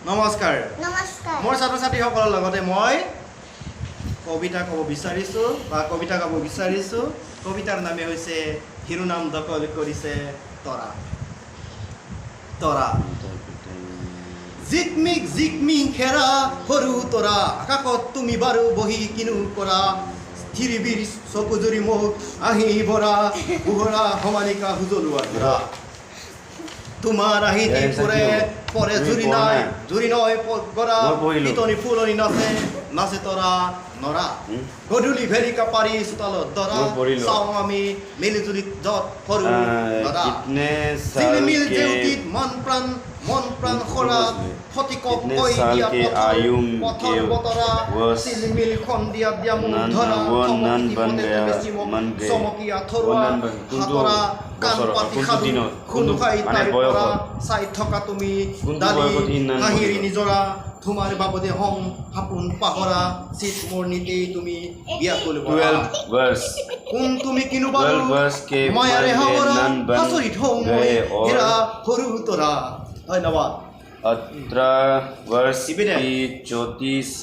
নমস্কাৰ নমস্কাৰ মোৰ ছাত্ৰ ছাত্ৰীসকলৰ লগতে মই কবিতা ক'ব বিচাৰিছোঁ বা কবিতা গাব বিচাৰিছোঁ। কবিতাৰ নামে হৈছে শিৰোনাম দখল কৰিছে তৰা। তৰা জিকমিক জিকমিক খেৰা সৰু তৰা, আকাশত তুমি বাৰু বহি কিনো কৰা, স্থিৰিবিৰ চকুজুৰি মোক আহি ভৰা, পোহৰা সমানিকা সুজলোৱা ধৰা। তোমাৰ আহিতি পৰে জুৰি নাই, জুৰি নয় গৰা, পিতনি ফুলনি নাচে নাচে তৰা নৰা। গধূলি ভেৰিকা পাৰি চোতালত দৰা, চাওঁ আমি মিলি জুলি যত সৰু নৰা। জিলিমিল জেউতিত মন প্ৰাণ খৰা, ফটিকক কৈ দিয়া পথৰ বতৰা, চিলমিল সন্ধিয়া দিয়া মুখ ধৰা, চমকীয়া থৰুৱা হাতৰা, কাণ পাতি সাধু খুন খাই তাইৰ পৰা, চাই থকা তুমি দালি হাঁহিৰি নিজৰা, তোমাৰ বাবদে হং হাপোন পাহৰা, চিত মোৰ নীতি তুমি বিয়াকুল বৰা। কোন তুমি কিনো বাৰু মায়াৰে হাৱৰা, আচৰিত হওঁ মই হেৰা সৰু তৰা। ধন্যবাদ। 18 वर्ष की ज्योतिष